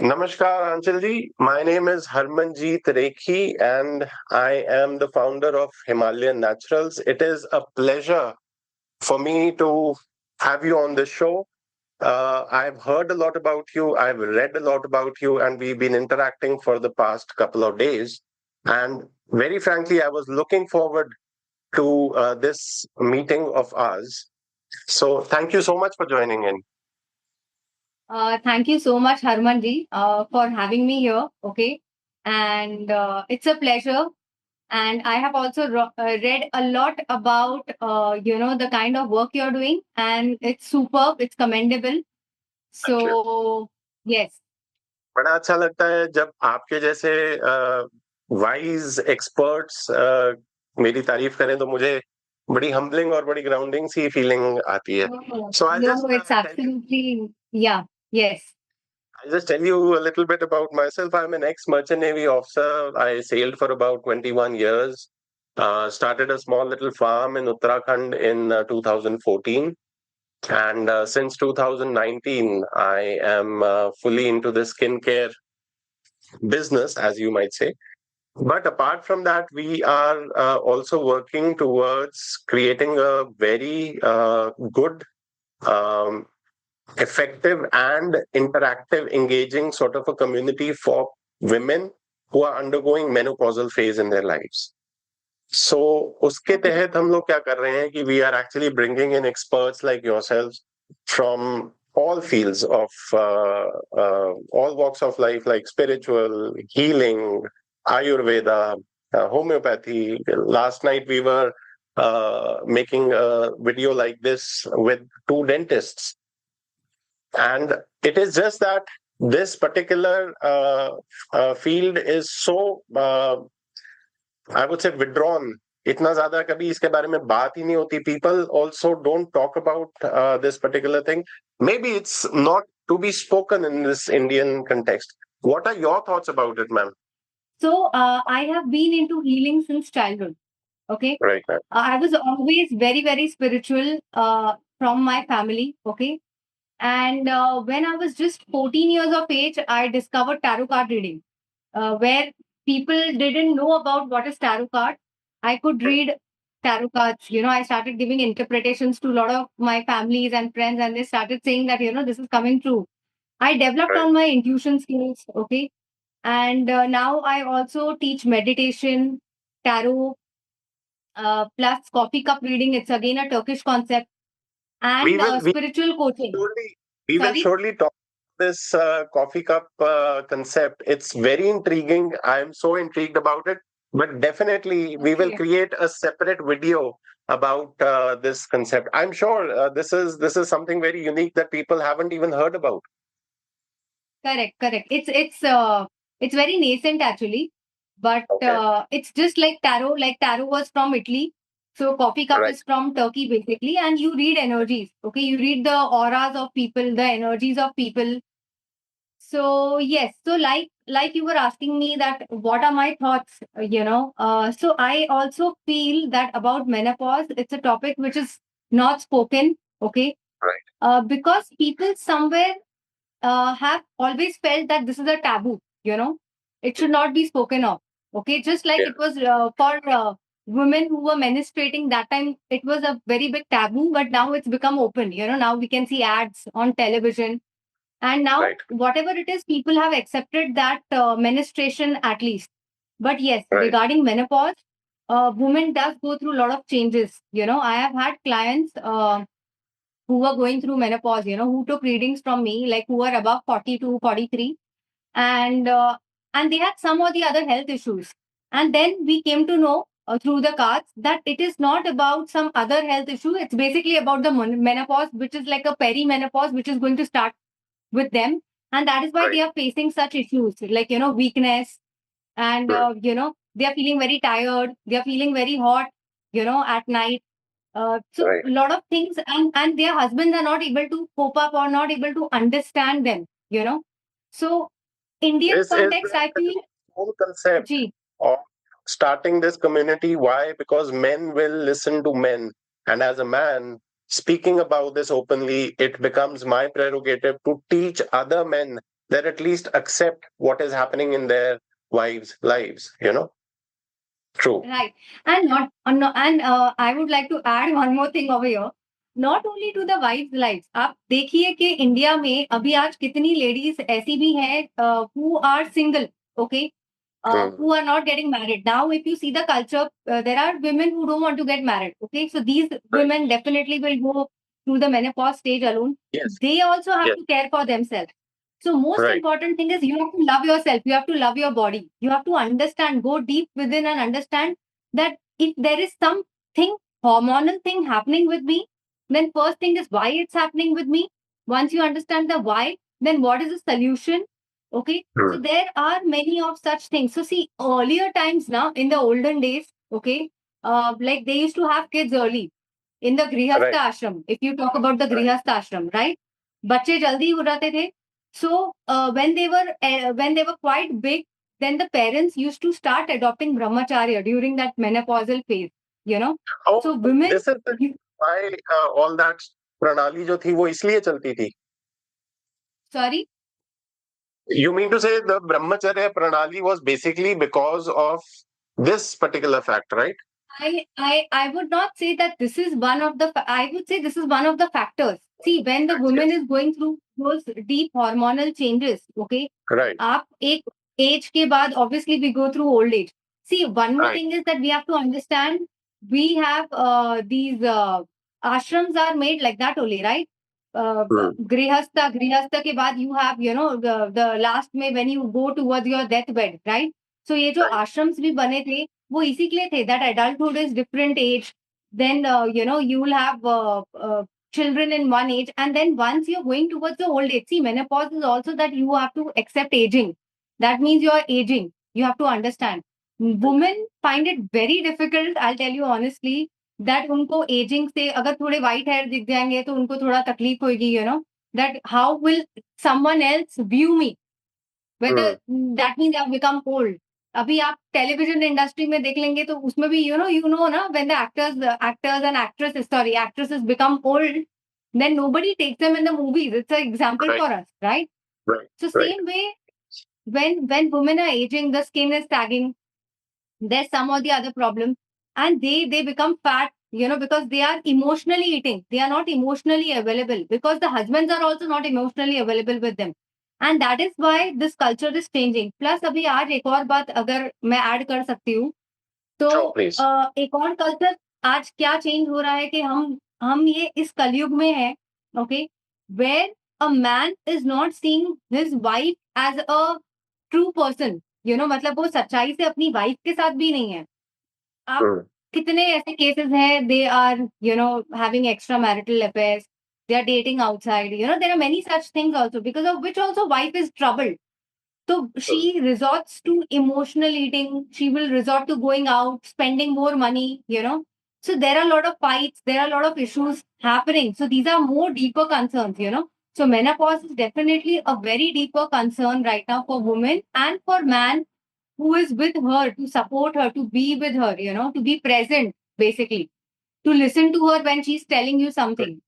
Namaskar, Anjalji. My name is Harmanjeet Rekhi, and I am the founder of Himalayan Naturals. It is a pleasure for me to have you on this show. I've heard a lot about you, I've read a lot about you, and we've been interacting for the past couple of days. And very frankly, I was looking forward to this meeting of ours. So, thank you so much for joining in. Thank you so much, Harmanji, for having me here. Okay. And it's a pleasure. And I have also read a lot about, the kind of work you're doing. And it's superb. It's commendable. Thank you. So, yes. बड़ा अच्छा लगता है जब आपके जैसे wise experts मेरी तारीफ करें तो मुझे बड़ी हम्बलिंग और बड़ी ग्राउंडिंग सी फीलिंग आती है. No, So no, it's absolutely, yeah, yes. I'll just tell you a little bit about myself. I'm an ex-merchant navy officer. I sailed for about 21 years. Started a small little farm in Uttarakhand in 2014. And since 2019, I am fully into the skincare business, as you might say. But apart from that, we are also working towards creating a very good, um, effective, and interactive, engaging sort of a community for women who are undergoing menopausal phase in their lives. So, उसके Okay. तहत हम लोग क्या कर रहे हैं कि we are actually bringing in experts like yourselves from all fields of all walks of life, like spiritual, healing, Ayurveda, homeopathy. Last night we were making a video like this with two dentists, and it is just that this particular field is so I would say withdrawn. इतना ज्यादा कभी इसके बारे में बात ही नहीं होती. People also don't talk about this particular thing. Maybe it's not to be spoken in this Indian context. What are your thoughts about it, ma'am? So, I have been into healing since childhood. Okay. Right, ma'am. I was always very, very spiritual from my family. Okay. And when I was just 14 years of age, I discovered tarot card reading, where people didn't know about what is tarot card. I could read tarot cards. I started giving interpretations to a lot of my families and friends, and they started saying that, this is coming true. I developed Right. on my intuition skills. Okay. And now I also teach meditation, tarot, plus coffee cup reading. It's again a Turkish concept, We and will we spiritual coaching. surely we will Sorry? surely talk this coffee cup concept. It's very intriguing. I am so intrigued about it. But definitely, we will Okay. create a separate video about this concept. I'm sure this is something very unique that people haven't even heard about. Correct, correct. It's very nascent actually, but Okay, it's just like tarot. Like tarot was from Italy, so coffee cup right. is from Turkey basically, and you read energies. Okay, you read the auras of people, the energies of people. So yes, so like you were asking me that what are my thoughts? So I also feel that about menopause, it's a topic which is not spoken. Okay, Right. because people somewhere have always felt that this is a taboo, it should not be spoken of. Okay, just like Yeah. it was for women who were menstruating that time, it was a very big taboo, but now it's become open. Now we can see ads on television, and now Right. whatever it is, people have accepted that menstruation at least. But yes, Right. regarding menopause, women does go through a lot of changes. I have had clients who were going through menopause, who took readings from me, like who are above 42, 43, and they had some or the other health issues. And then we came to know through the cards that it is not about some other health issue. It's basically about the menopause, which is like a perimenopause, which is going to start with them. And that is why Right. they are facing such issues like, weakness, and, Hmm. they are feeling very tired. They are feeling very hot, at night. So Right. a lot of things, and their husbands are not able to cope up or not able to understand them. So Indian This is context, I the feel, whole concept gee, of starting this community. Why? Because men will listen to men. And as a man, speaking about this openly, it becomes my prerogative to teach other men then at least accept what is happening in their wives' lives, True. Right. And I would like to add one more thing over here. Not only to the wives' lives. आप देखिए कि India में अभी आज कितनी ladies ऐसी भी हैं who are single, okay, who are not getting married. Now, if you see the culture, there are women who don't want to get married. Okay, so these women definitely will go through the menopause stage alone. Yes. They also have Yes. to care for themselves. So most Right. important thing is you have to love yourself. You have to love your body. You have to understand, go deep within and understand that if there is something hormonal thing happening with me, then first thing is why it's happening with me. Once you understand the why, then what is the solution? Okay. So there are many of such things. So see, earlier times now, in the olden days, okay, like they used to have kids early in the Grihastha Right. ashram. If you talk about the Grihastha ashram, right? बच्चे जल्दी हो जाते थे. So when they were quite big, then the parents used to start adopting brahmacharya during that menopausal phase. You know, Oh, so women. this is why all that pranali जो थी वो इसलिए चलती थी. Sorry. You mean to say the brahmacharya pranali was basically because of this particular fact, right? I would not say that this is one of the. I would say this is one of the factors. See, when the woman is going through those deep hormonal changes, okay, Right. आप एक age के बाद obviously we go through old age. See, one more Right. thing is that we have to understand we have these ashrams are made like that only, right? Grihastha के बाद you have the last में when you go towards your deathbed, right? So ये जो Right. ashrams भी बने थे वो इसी के लिए थे that adulthood is different age, then you will have children in one age, and then once you're going towards the old age, see, menopause is also that you have to accept aging. That means you're aging. You have to understand. Women find it very difficult, I'll tell you honestly, that उनको aging से अगर थोड़े white hair दिख जाएंगे तो उनको थोड़ा तकलीफ होगी, that how will someone else view me, whether that means I've become old. अभी आप टेलीविजन इंडस्ट्री में देख लेंगे तो उसमें भी ना when the actors and actresses become old, then nobody takes them in the movies. It's an example Right. for us, right? Right. So Right. same way, when women are aging, the skin is sagging. There's some or the other problem, and they become fat. Because they are emotionally eating. They are not emotionally available because the husbands are also not emotionally available with them. And that is why this culture is changing. Plus अभी आज एक और बात अगर मैं add कर सकती हूँ तो Sure, please. एक और कल्चर आज क्या चेंज हो रहा है कि हम ये इस कलयुग में है, okay, where a man is not seeing his wife as a true person. मतलब वो सच्चाई से अपनी वाइफ के साथ भी नहीं है. आप कितने ऐसे केसेस हैं, they are having extra marital affairs, they are dating outside. There are many such things also, because of which also wife is troubled. So she resorts to emotional eating. She will resort to going out, spending more money. So there are a lot of fights. There are a lot of issues happening. So these are more deeper concerns. So menopause is definitely a very deeper concern right now for women and for man who is with her, to support her, to be with her, to be present, basically, to listen to her when she's telling you something.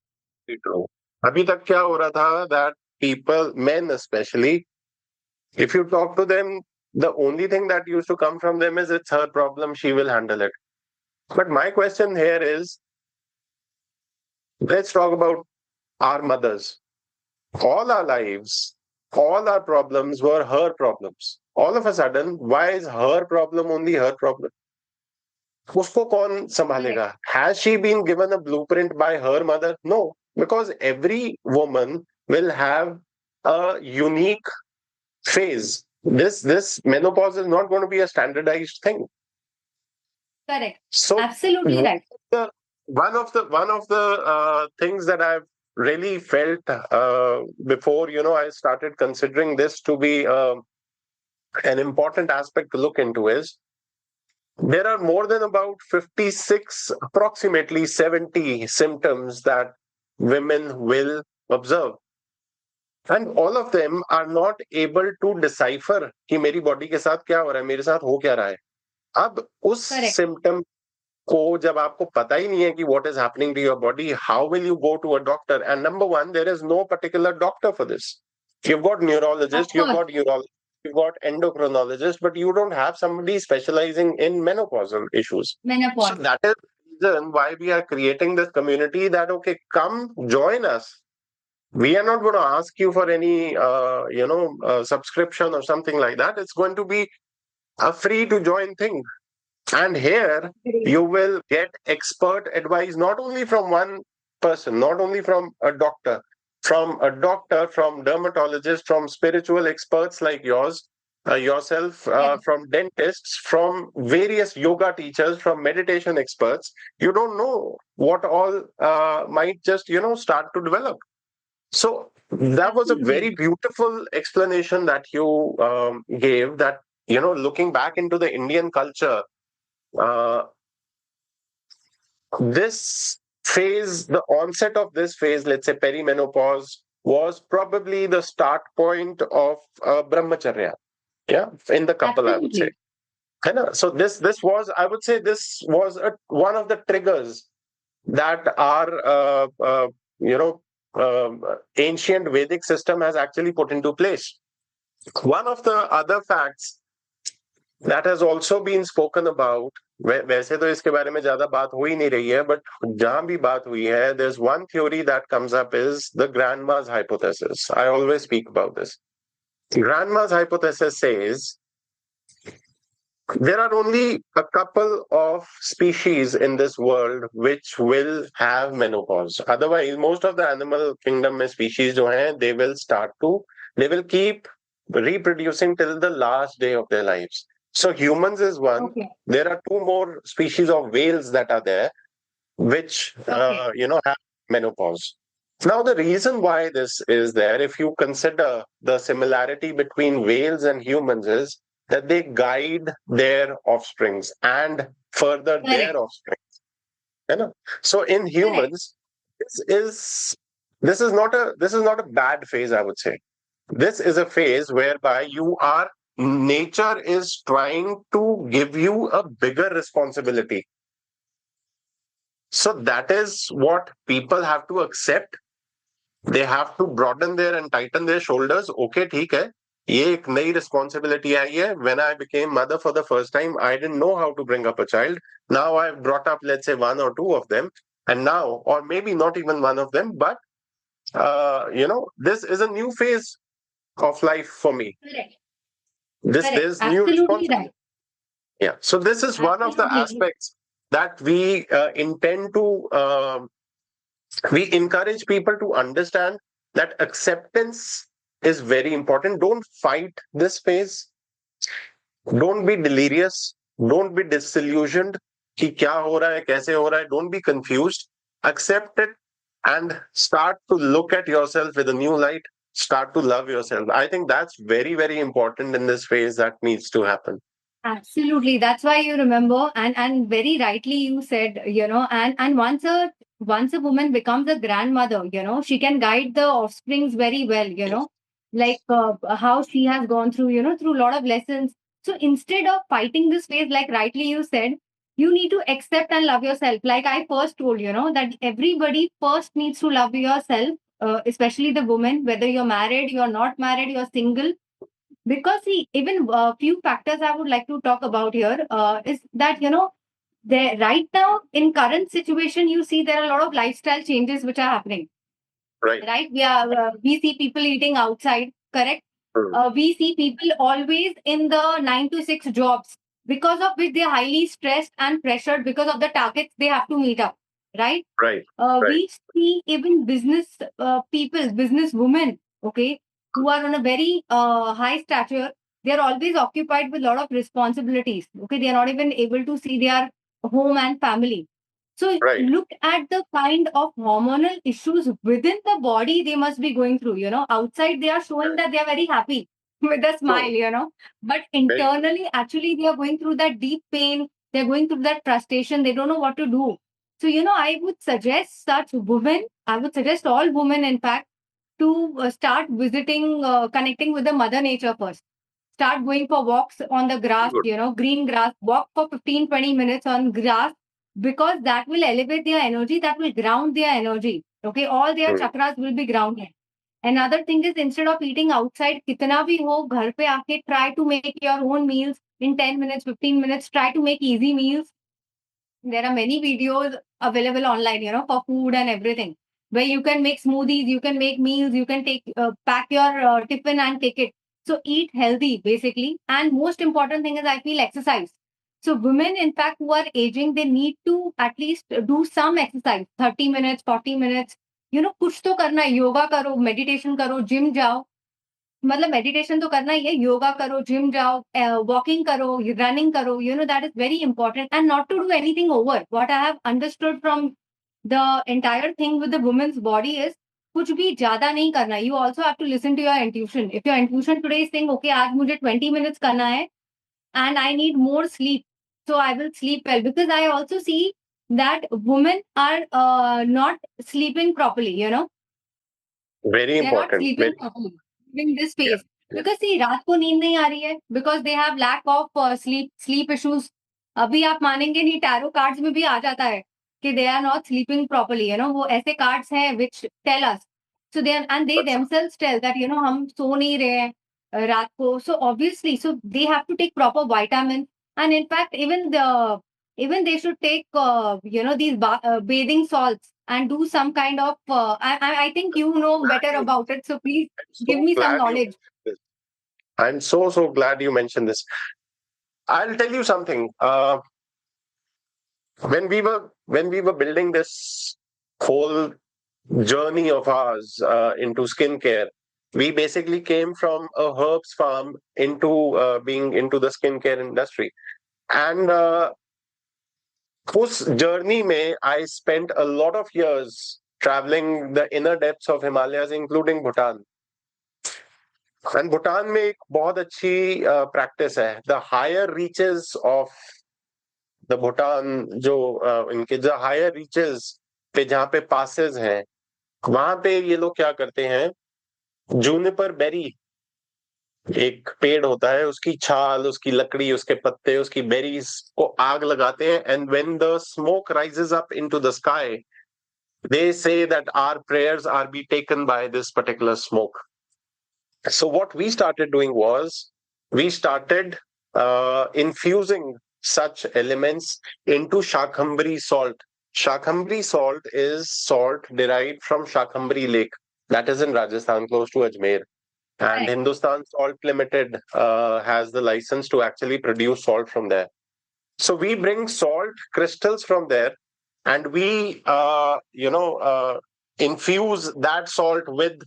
True. अभी तक क्या हो रहा था that people, men especially, if you talk to them, the only thing that used to come from them is it's her problem, she will handle it. But my question here is, let's talk about our mothers. All our lives, all our problems were her problems. All of a sudden, why is her problem only her problem? उसको कौन संभालेगा? Has she been given a blueprint by her mother? No, because every woman will have a unique phase. This menopause is not going to be a standardized thing. Correct. So absolutely right. One of the things that I've really felt before I started considering this to be an important aspect to look into is, there are more than about 56, approximately 70 symptoms that women will observe. And all of them are not able to decipher कि मेरी body के साथ क्या हो रहा है, मेरे साथ हो क्या रहा है. अब उस सिम्टम को जब आपको पता ही नहीं है कि what is happening to your body, how will you go to a doctor? And number one, there is no particular doctor for this. You've got Of neurologists, you've course, got urologists, you've got endocrinologists, but you don't have somebody specializing in menopausal issues. So menopause. that is the reason why we are creating this community that, okay, come join us. We are not going to ask you for any, subscription or something like that. It's going to be a free to join thing. And here Great. you will get expert advice, not only from one person, not only from dermatologists, from spiritual experts like yourself, Yeah. from dentists, from various yoga teachers, from meditation experts. You don't know what all might just, start to develop. So that was a very Absolutely. beautiful explanation that you gave, that, looking back into the Indian culture, uh, this phase, the onset of this phase, let's say perimenopause, was probably the start point of brahmacharya. Yeah, in the couple, I would say. Absolutely. है ना? So this was, I would say, this was one of the triggers that our you know ancient Vedic system has actually put into place. One of the other facts that has also been spoken about, वैसे तो इसके बारे में ज्यादा बात हो ही नहीं रही है, but जहां भी बात हुई है, there's one theory that comes up, is the grandma's hypothesis. I always speak about this. Grandma's hypothesis says there are only a couple of species in this world which will have menopause. Otherwise, most of the animal kingdom में species जो हैं, they will keep reproducing till the last day of their lives. So humans is one. Okay. There are two more species of whales that are there, which Okay. have menopause. Now, the reason why this is there, if you consider the similarity between whales and humans, is that they guide their offsprings and further Correct. their offspring. You know? So in Correct. humans, this is this is not a bad phase, I would say. This is a phase whereby nature is trying to give you a bigger responsibility. So that is what people have to accept. They have to broaden their and tighten their shoulders. Okay, ठीक है, ये एक नई responsibility आई है. When I became mother for the first time, I didn't know how to bring up a child. Now I've brought up, let's say, one or two of them, and now, or maybe not even one of them, but this is a new phase of life for me. Correct. This Correct. There's new Absolutely responsibility. right. Yeah. So this is one of the Absolutely. aspects that we encourage people to understand, that acceptance is very important. Don't fight this phase. Don't be delirious. Don't be disillusioned. कि क्या हो रहा है, कैसे हो रहा है. Don't be confused. Accept it and start to look at yourself with a new light. Start to love yourself. I think that's very, very important in this phase that needs to happen. Absolutely. That's why you remember, and very rightly you said, and once a woman becomes a grandmother, she can guide the offsprings very well, like how she has gone through, through a lot of lessons. So instead of fighting this phase, like rightly you said, you need to accept and love yourself. Like I first told, that everybody first needs to love yourself, especially the woman, whether you're married, you're not married, you're single, because see, even a few factors I would like to talk about here is that there right now in current situation you see there are a lot of lifestyle changes which are happening. Right. Right, we see people eating outside. Correct. We see people always in the 9 to 6 jobs, because of which they're highly stressed and pressured because of the targets they have to meet up. Right. Right. We see even business women, okay, who are on a very high stature. They are always occupied with a lot of responsibilities. Okay, they are not even able to see their home and family. So Right. look at the kind of hormonal issues within the body they must be going through. Outside they are showing that they are very happy with a smile, but internally, actually, they are going through that deep pain. They're going through that frustration. They don't know what to do. So, I would suggest I would suggest all women, in fact, to start visiting, connecting with the mother nature first. Start going for walks on the grass, Good. green grass, walk for 15-20 minutes on grass, because that will elevate their energy, that will ground their energy. Okay, all their chakras will be grounded. Another thing is, instead of eating outside, कितना भी हो घर पे आके try to make your own meals in 10 minutes, 15 minutes. Try to make easy meals. There are many videos available online, for food and everything, where you can make smoothies, you can make meals, you can take pack your tiffin and take it. So eat healthy, basically. And most important thing is, I feel, exercise. So women, in fact, who are aging, they need to at least do some exercise, 30 minutes, 40 minutes. कुछ तो करना है, योगा करो, meditation करो, gym जाओ. मतलब meditation तो करना ही है, योगा करो, जिम जाओ, वॉकिंग करो, रनिंग करो, that is very important. And not to do anything over. What I have understood from the entire thing with the women's body is, कुछ भी ज्यादा नहीं करना. You also have to listen to your intuition. If your intuition today is saying, okay, आज मुझे 20 minutes करना है and I need more sleep, so I will sleep well. Because I also see that women are not sleeping properly, Very they're not important. sleeping properly in this Yeah, phase. yeah. Because see, रात को नींद नहीं आ रही है, because they have lack of sleep issues. अभी आप मानेंगे नहीं, टैरो कार्ड्स में भी आ जाता है कि they are not sleeping properly. वो ऐसे कार्ड्स हैं which tell us. So they themselves tell that हम सो नहीं रहे हैं रात को. So obviously, so they have to take proper vitamins. And in fact, even they should take these bathing salts and do some kind of I think you know better about it, so please I'm give so me some glad you knowledge. mentioned this. I'm so glad you mentioned this. I'll tell you something. When we were building this whole journey of ours into skincare, we basically came from a herbs farm into being into the skincare industry. And उस journey में I spent a lot of years traveling the inner depths of Himalayas, including Bhutan. And Bhutan में एक बहुत अच्छी practice है. The higher reaches of the Bhutan, जो इनके जो हायर रीचेस पे जहाँ पे पासेस हैं, वहां पे ये लोग क्या करते हैं, जूनिपर बेरी एक पेड़ होता है, उसकी छाल, उसकी लकड़ी, उसके पत्ते, उसकी बेरीज को आग लगाते हैं. And when the smoke rises up into the sky, they say that our prayers are be taken by this particular smoke. So what we started doing was, we started infusing such elements into Shakhambri salt. Shakhambri salt is salt derived from Shakhambri Lake, that is in Rajasthan, close to Ajmer. And Correct. Hindustan Salt Limited has the license to actually produce salt from there. So we bring salt crystals from there, and we, infuse that salt with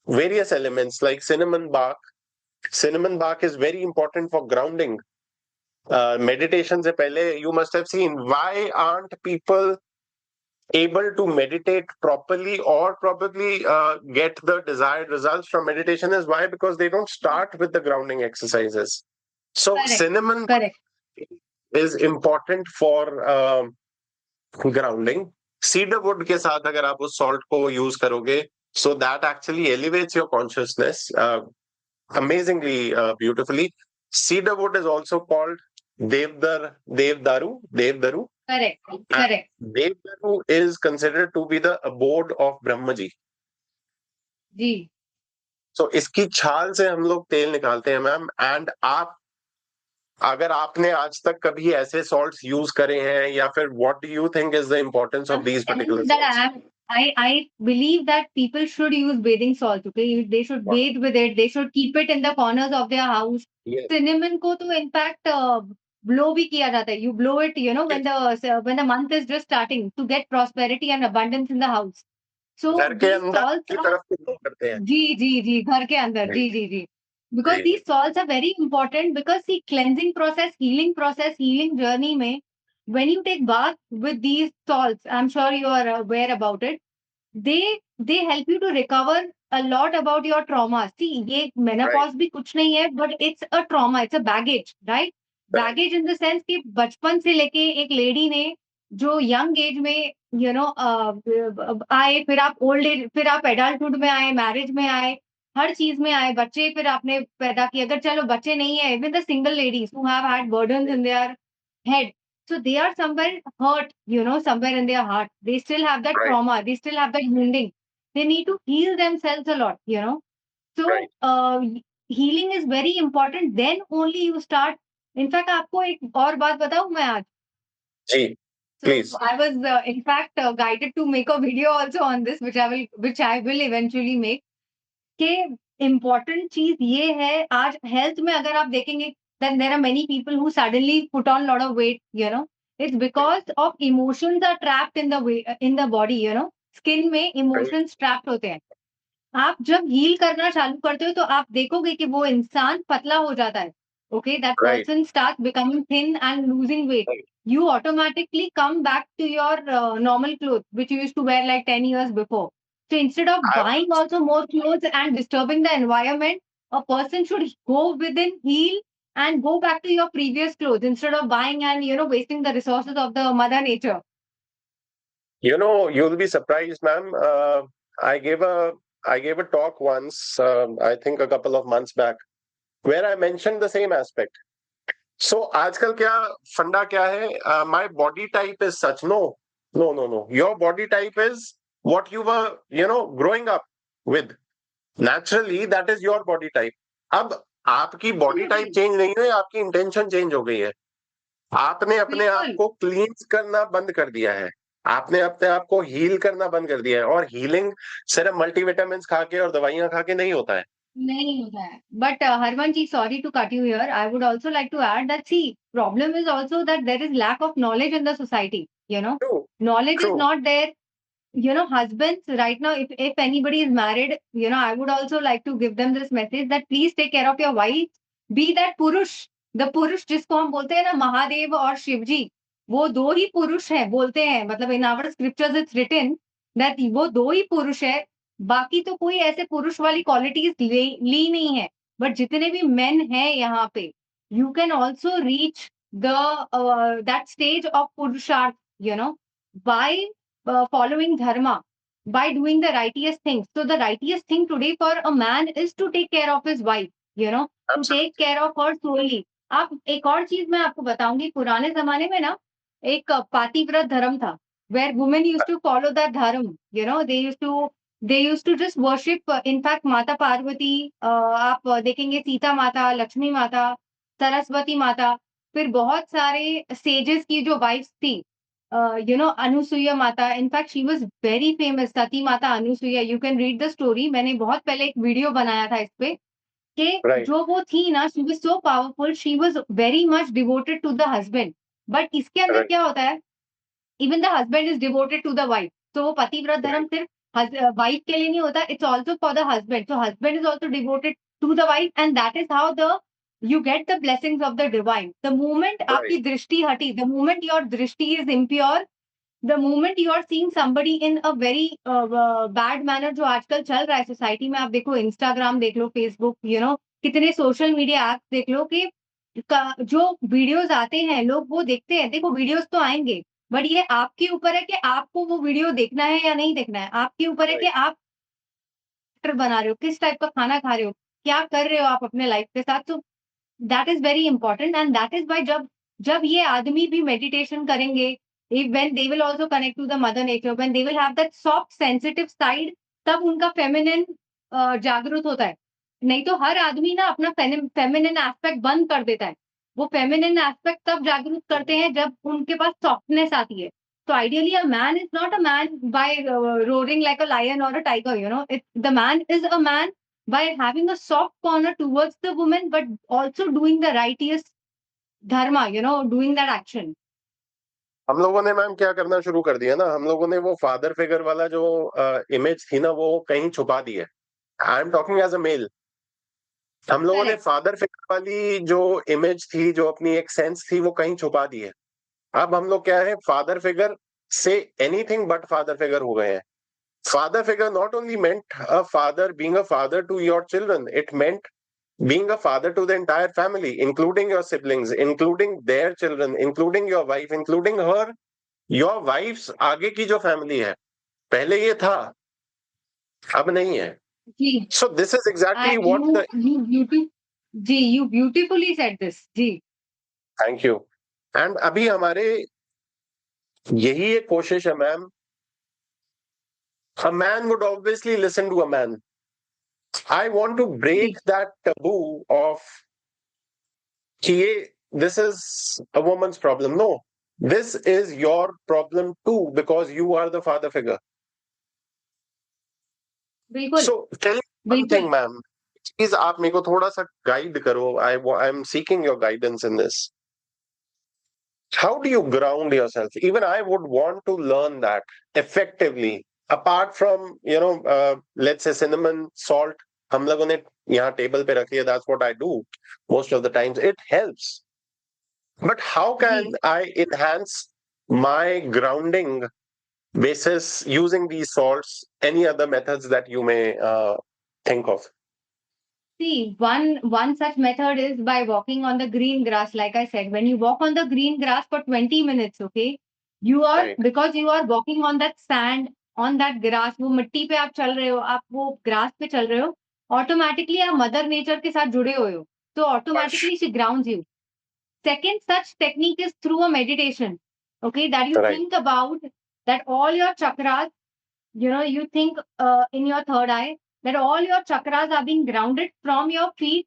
various elements like cinnamon bark. Cinnamon bark is very important for grounding. Meditation se pehle, you must have seen, why aren't people able to meditate properly or probably get the desired results from meditation? Is why? Because they don't start with the grounding exercises. So Correct. cinnamon Correct. is important for grounding. Cedar wood के साथ अगर आप उस salt को use करोगे, so that actually elevates your consciousness amazingly beautifully. Cedar wood is also called Devdaru. Correct. And Correct. Devdaru is considered to be the abode of Brahmaji. Ji. So इसकी छाल से हम लोग तेल निकालते हैं मैम. एंड आप, अगर आपने आज तक कभी ऐसे salts यूज करे हैं, या फिर what do you think is the importance of these particular salts? I believe that people should use bathing salt. Okay, they should Wow. bathe with it. They should keep it in the corners of their house. Yes. Cinnamon को तो in fact blow भी किया जाता है. You blow it, when the month is just starting, to get prosperity and abundance in the house. So घर के these अंदर salts की are तरफ से blow करते हैं. जी घर के अंदर जी. Because ji. these salts are very important, because the cleansing process, healing journey में, when you take bath with these salts, I'm sure you are aware about it, they help you to recover a lot about your trauma. See, ये menopause भी कुछ नहीं है, but it's a trauma, it's a baggage, right? Baggage in the sense कि बचपन से लेके एक lady ने जो young age में आए, फिर आप old age, फिर आप adulthood में आए, marriage में आए, हर चीज में आए, बच्चे फिर आपने पैदा किए. अगर चलो बच्चे नहीं है, even the single ladies who have had burdens in their head, so they are somewhere hurt, somewhere in their heart. They still have that Right. trauma. They still have that wounding. they need to heal themselves a lot, you know. So Right. healing is very important, then only you start. In fact, आपको एक और बात बताऊं मैं आज. जी, So please. I was in fact guided to make a video also on this, which I will eventually make. कि important चीज ये है आज हेल्थ में अगर आप देखेंगे then there are many people who suddenly put on lot of weight, you know. It's because of emotions are trapped in the way in the body, you know. Skin में right. Emotions trapped होते हैं. आप जब heal करना चालू करते हो तो आप देखोगे कि वो इंसान पतला हो जाता है. Okay, that right. Person start becoming thin and losing weight. You automatically come back to your normal clothes which you used to wear like 10 years before. So instead of I. buying also more clothes and disturbing the environment, a person should go within, heal, and go back to your previous clothes instead of buying and, you know, wasting the resources of the mother nature. You'll be surprised, ma'am. I gave a I gave a talk once, I think a couple of months back, where I mentioned the same aspect. So आजकल क्या फंडा क्या है? My body type is such. No, no, no, no. Your body type is what you were, growing up with. Naturally, that is your body type. अब आपकी body type Absolutely. Change नहीं हुई, आपकी इंटेंशन चेंज हो गई है. आपने अपने आप बिल्कुल. को क्लींस करना बंद कर दिया है. आपने अपने आप को हील करना बंद कर दिया है. और हीलिंग सिर्फ मल्टीविटामिन खा के और दवाइयां खा के नहीं होता है. नहीं होता है. But Harmanji, sorry to cut you here. I would also like to add that see, problem is also that there is lack of knowledge in the society. You know, True. knowledge is True. not there. You know, husbands right now, if anybody is married, you know, I would also like to give them this message that please take care of your wife. Be that पुरुष, the पुरुष जिसको हम बोलते हैं ना महादेव और शिव जी, वो दो ही पुरुष है बोलते हैं. मतलब in our scriptures it's written that वो दो ही पुरुष है. बाकी तो कोई ऐसे पुरुष वाली क्वालिटीज ली नहीं है. बट जितने भी मेन हैं यहाँ पे, you can also reach the that stage of पुरुषार्थ, you know, by following dharma, by doing the righteous things. So the righteous thing today for a man is to take care of his wife, you know, to take Absolutely. care of her solely. आप एक और चीज मैं आपको बताऊंगी. पुराने जमाने में ना एक पातिव्रत धर्म था, where women used to follow that dharma, you know, they used to just worship in fact माता पार्वती, आप देखेंगे सीता माता, लक्ष्मी माता, सरस्वती माता, फिर बहुत सारे सेजेस की जो वाइफ्स थी, you know, अनुसुईया माता. In fact, she was very famous, सती माता Anusuiya. You can read the story. मैंने बहुत पहले एक वीडियो बनाया था इस पे कि Right. जो वो थी ना, she was so powerful, she was very much devoted to the husband. But इसके अंदर Right. क्या होता है, even the husband is devoted to the wife. So वो पतिव्रत धर्म Right. सिर्फ वाइफ के लिए नहीं होता, it's also for the husband. So husband is also devoted to the wife, and that is how you get the blessings of the divine. The moment Right. आपकी दृष्टि हटी, the moment your दृष्टि is impure, the moment you are seeing somebody in a very bad manner, जो आजकल चल रहा है society में, आप देखो इंस्टाग्राम देख लो, फेसबुक, यू नो, कितने सोशल मीडिया ऐप्स देख लो कि जो वीडियोस आते हैं लोग वो देखते हैं. देखो वीडियोस तो आएंगे, बट ये आपके ऊपर है कि आपको वो वीडियो देखना है या नहीं देखना है. आपके ऊपर है कि Right. आप बना रहे हो, किस टाइप का खाना खा रहे हो, क्या कर रहे हो आप अपने लाइफ के साथ. तो that is very important, and that is why जब जब ये आदमी भी मेडिटेशन करेंगे, if when they will also connect to the mother nature, when they will have that soft sensitive side, तब उनका फेमिनिन जागृत होता है. नहीं तो हर आदमी ना अपना फेमिनिन एस्पेक्ट बंद कर देता है. वो फेमिनिन एस्पेक्ट तब जागृत करते हैं जब उनके पास सॉफ्टनेस आती है. So ideally, a man is not a man by roaring like a lion or a tiger. You know, the man is a man by having a soft corner towards the woman, but also doing the righteous dharma. You know, doing that action. हम लोगों ने ma'am क्या करना शुरू कर दिया ना, हम लोगों ने वो फादर फिगर वाला जो इमेज थी ना, वो कहीं छुपा दी है. I am talking as a male. हम लोगों ने Correct. फादर फिगर वाली जो इमेज थी, जो अपनी एक सेंस थी, वो कहीं छुपा दी है. अब हम लोग क्या है, father figure say anything but father figure हो गए हैं. Father figure not only meant a father being a father to your children, it meant being a father to the entire family, including your siblings, including their children, including your wife, including your wife's आगे की जो family है. पहले ये था, अब नहीं है. जी. So this is exactly what the. you beauty ji, you beautifully said this. Ji. Thank you. And अभी हमारे यही एक कोशिश है ma'am A man would obviously listen to a man. I want to break that taboo of this is a woman's problem. No, this is your problem too because you are the father figure. बिल्कुल So tell me one बिल्कुल thing, ma'am. Please, आप मेरे को थोड़ा सा guide करो. I'm seeking your guidance in this. How do you ground yourself? Even I would want to learn that effectively. Apart from, let's say cinnamon, salt, हम लोगों ने यहाँ table पे रखी है. That's what I do most of the times. It helps. But how ji can I enhance my grounding basis using these salts? Any other methods that you may think of? See, one such method is by walking on the green grass. Like I said, when you walk on the green grass for 20 minutes, okay, you are Right, because you are walking on that sand, on that grass, वो मिट्टी पे आप चल रहे हो, आप वो grass पे चल रहे हो, automatically आप mother nature के साथ जुड़े हुए हो, तो Harsh. automatically she grounds you. Second such technique is through a meditation, okay, that you Right, think about that all your chakras, you think in your third eye that all your chakras are being grounded from your feet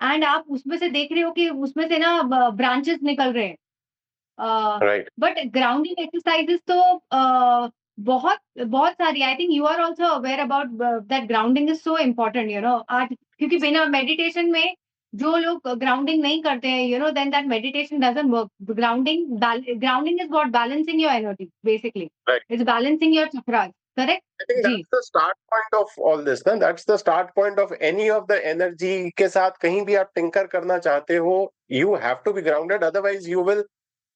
and आप उसमें से देख रहे हो कि उसमें से ना ब्रांचेस निकल रहे हैं right. बट ग्राउंडिंग एक्सरसाइजेस तो बहुत बहुत सारी I think you are also aware about that grounding is so important आज क्योंकि बिना मेडिटेशन में जो लोग ग्राउंडिंग नहीं करते हैं then that meditation doesn't work grounding is what balancing your energy basically Right. It's balancing your chakras correct I think ji that's the start point of all this. ना? That's the start point of any of the energy के साथ कहीं भी आप tinker करना चाहते हो, you have to be grounded. Otherwise, you will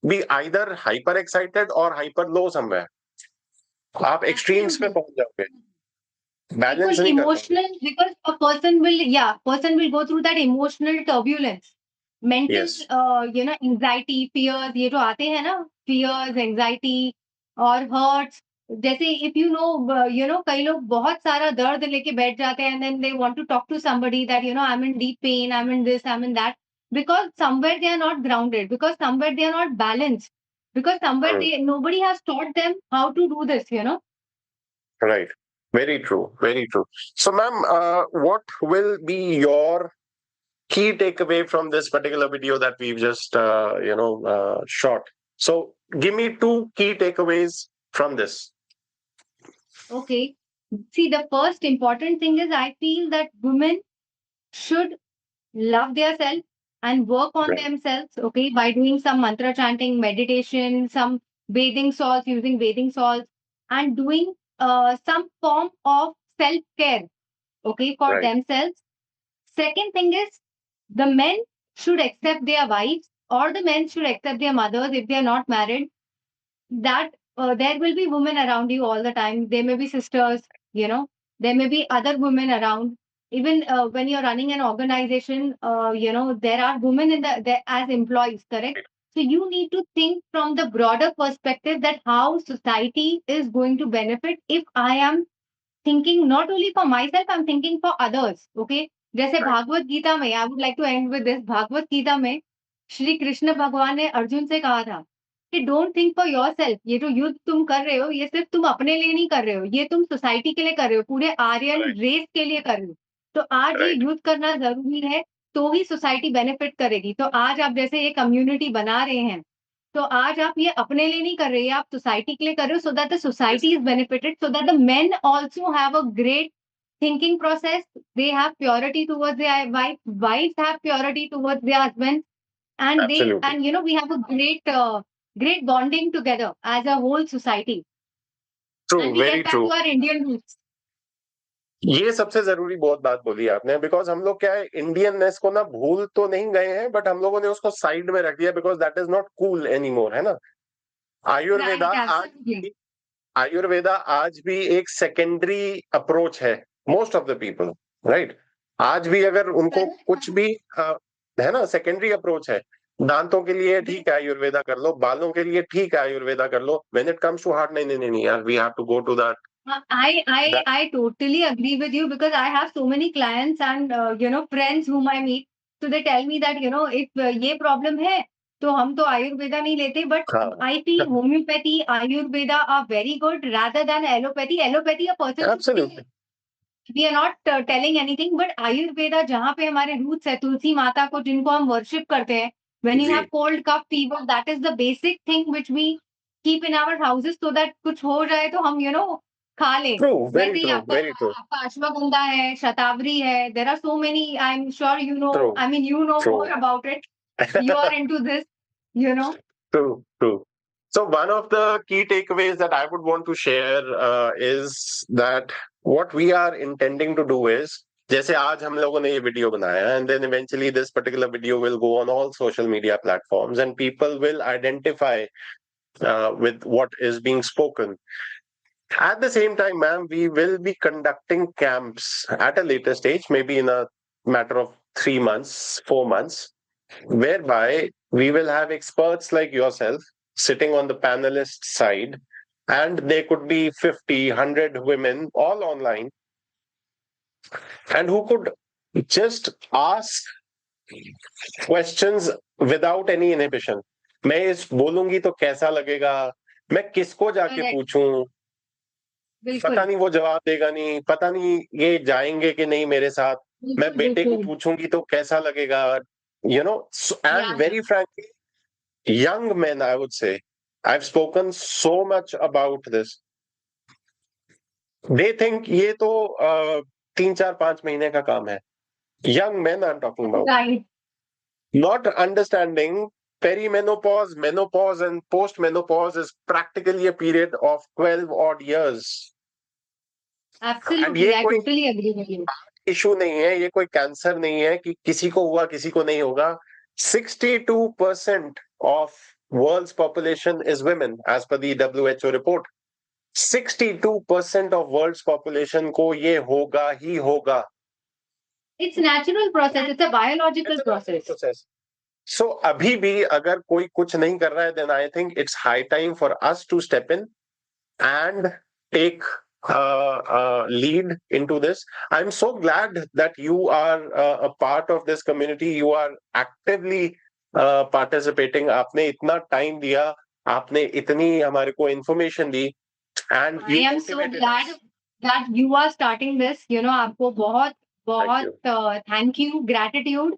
be either hyper excited or hyper low somewhere. आप extremes पे एब्सोल्युटली पहुंच जाओगे. बिल्कुल Balance नहीं कर पाओगे. Emotional because a person will go through that emotional turbulence mental Yes. Anxiety fears ये जो आते हैं ना फियर्स एंजाइटी और हर्ट्स जैसे इफ कई लोग बहुत सारा दर्द लेके बैठ जाते हैं and then they want to talk to somebody that I am in deep pain I am in this I am in that because somewhere they are not grounded because somewhere they are not balanced because somewhere Hmm. they nobody has taught them how to do this. Right. Very true. Very true. So, ma'am, what will be your key takeaway from this particular video that we've just, shot? So, give me two key takeaways from this. Okay. See, the first important thing is I feel that women should love their self and work on Right. themselves, okay, by doing some mantra chanting, meditation, some bathing salts, using bathing salts, and doing some form of self care, okay, for Right. themselves. Second thing is the men should accept their wives or the men should accept their mothers if they are not married that there will be women around you all the time. There may be sisters, there may be other women around. Even when you're running an organization, there are women there as employees, correct? So you need to think from the broader perspective that how society is going to benefit if I am thinking not only for myself, I'm thinking for others. Okay. जैसे Right. Bhagavad Gita में I would like to end with this Bhagavad Gita में श्री कृष्ण भगवान ने अर्जुन से कहा था कि don't think for yourself ये जो युद्ध तुम कर रहे हो ये सिर्फ तुम अपने लिए नहीं कर रहे हो ये तुम सोसाइटी के लिए कर रहे हो पूरे आर्यन Right. रेस के लिए कर रहे हो तो आज ये Right. युद्ध करना जरूरी है तो ही सोसाइटी बेनिफिट करेगी तो आज आप जैसे ये कम्युनिटी बना रहे हैं तो आज आप ये अपने लिए नहीं कर रहे आप सोसाइटी के लिए कर रहे हो so that the Yes. Society is benefited so that the main also have a great thinking process. They have purity towards their wife. Wives have purity towards their husbands, and Absolutely. we have a great bonding together as a whole society. True. And we Very get back true. to our Indian roots. ये सबसे जरूरी बहुत बात बोली आपने because हम लोग क्या है इंडियननेस को ना भूल तो नहीं गए हैं बट हम लोगों ने उसको साइड में रख दिया because that is not cool any more है ना आयुर्वेदा Right, आज absolutely. आयुर्वेदा आज भी एक सेकेंडरी अप्रोच है most of the people right आज भी अगर उनको कुछ भी है ना सेकेंडरी अप्रोच है दांतों के लिए ठीक है आयुर्वेदा कर लो बालों के लिए ठीक है आयुर्वेदा कर लो when it comes to heart नहीं नहीं नहीं यार we have to go to that I totally agree with you because I have so many clients and friends whom I meet. So they tell me that if ये problem है तो हम तो आयुर्वेदा नहीं लेते, बट हाँ, I feel homeopathy, Ayurveda are very good rather than allopathy. Allopathy a person absolutely we are not telling anything, but Ayurveda जहाँ पे हमारे रूट्स है, तुलसी माता को जिनको हम वर्शिप करते हैं, when you ji, have cold cough fever, that is the basic thing which we keep in our houses so that कुछ हो जाए तो हम खा लें. ट्रू, वेरी वैसे ही ट्रू, आपका वेरी ट्रू, आपका अश्वगंधा है, शतावरी है, there are so many. I am sure true, I mean you know true. More about it. You are into this, you know. True, true. So one of the key takeaways that I would want to share is that what we are intending to do is, जैसे आज हम लोगों ने ये video बनाया, and then eventually this particular video will go on all social media platforms and people will identify with what is being spoken. At the same time, ma'am, we will be conducting camps at a later stage, maybe in a matter of 3 months, 4 months, whereby we will have experts like yourself sitting on the panelist side, and there could be 50, 100 women all online, and who could just ask questions without any inhibition. मैं इस बोलूंगी तो कैसा लगेगा, मैं किसको जाके Correct. पूछूं, पता बिल्कुल, नहीं वो जवाब देगा नहीं, पता नहीं ये जाएंगे कि नहीं मेरे साथ, मैं बिल्कुल, बेटे को बिल्कुल. पूछूंगी तो कैसा लगेगा, या and very frankly, young men, I would say, I've spoken so much about this. They think ये तो 3 4 5 महीने का काम है. Young men I'm talking about. Right. Not understanding perimenopause, menopause and postmenopause is practically a period of 12 odd years. And absolutely, ये I कोई totally agree with you. Issue नहीं है, ये कोई कैंसर नहीं है कि किसी को हुआ किसी को नहीं होगा. 62% of world's population is women as per the WHO report. 62% of world's population को ये होगा ही होगा. It's natural process, it's a biological process. Process. So अभी भी अगर कोई कुछ नहीं कर रहा है, then I think it's high time for us to step in and take lead into this. I'm so glad that you are a part of this community. You are actively participating. आपने इतना time दिया, आपने इतनी हमारे को information दी, and I you am so motivated glad us. That you are starting this. आपको बहुत Thank बहुत you. Thank you, gratitude,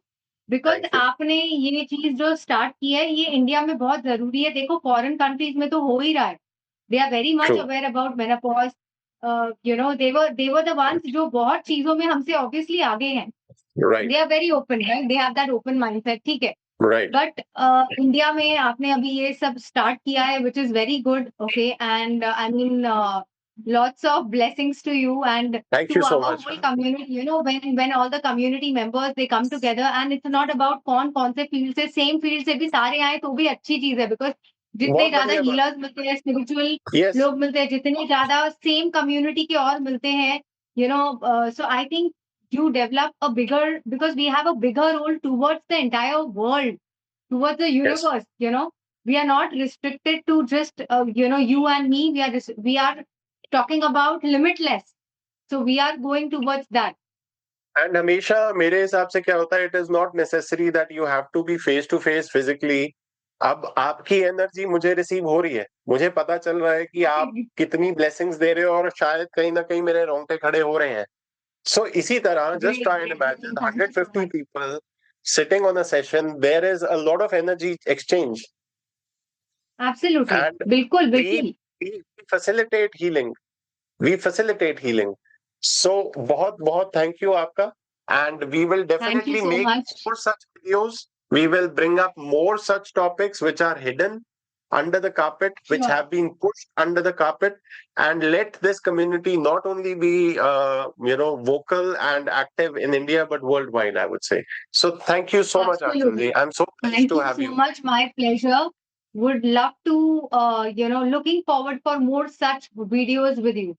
because Thank you. आपने ये चीज जो स्टार्ट की है, ये इंडिया में बहुत जरूरी है. देखो फॉरेन कंट्रीज में तो हो ही रहा है. They are very much True. Aware about menopause. They're the ones जो बहुत चीजों में हमसे ऑब्वियसली आगे हैं. Right. They are very open, right, they have that open mindset. ठीक है, Right. बट इंडिया में आपने अभी ये सब स्टार्ट किया है, which is very good. Okay, and I mean lots of blessings to you and Thank to you so our much. whole community. When all the community members they come together, and it's not about कौन से field से, same field से भी सारे आए तो भी अच्छी चीज है. बिकॉज जितने बहुत ज्यादा बढ़िया बात. हीलर्स मिलते हैं, स्पिरिचुअल Yes. लोग मिलते हैं, जितने ज्यादा सेम कम्युनिटी के और मिलते हैं, so I think you develop a bigger, because we have a bigger role towards the entire world, towards the Yes. universe. We are not restricted to just you and me. We are talking about limitless, so we are going towards that. And हमेशा मेरे हिसाब से क्या होता है, it is not necessary that you have to be face to face physically. अब आपकी energy मुझे रिसीव हो रही है, मुझे पता चल रहा है कि आप कितनी ब्लेसिंग्स दे रहे हो, और शायद कहीं ना कहीं मेरे रोंगटे खड़े हो रहे हैं. सो इसी तरह just Great, try and great. Imagine Thank you so 150 much. people sitting on a session. There is a lot of energy exchange, Absolutely. and बिल्कुल, we, बिल्कुल. we facilitate healing. We facilitate healing. So बहुत बहुत thank you आपका, and we will Thank you definitely so make much. more such videos. We will bring up more such topics which are hidden under the carpet, which Sure. have been pushed under the carpet, and let this community not only be vocal and active in India but worldwide, I would say. So thank you so much, Absolutely. Anshul. I'm so pleased Thank to you have so you. much. My pleasure. Would love to, looking forward for more such videos with you.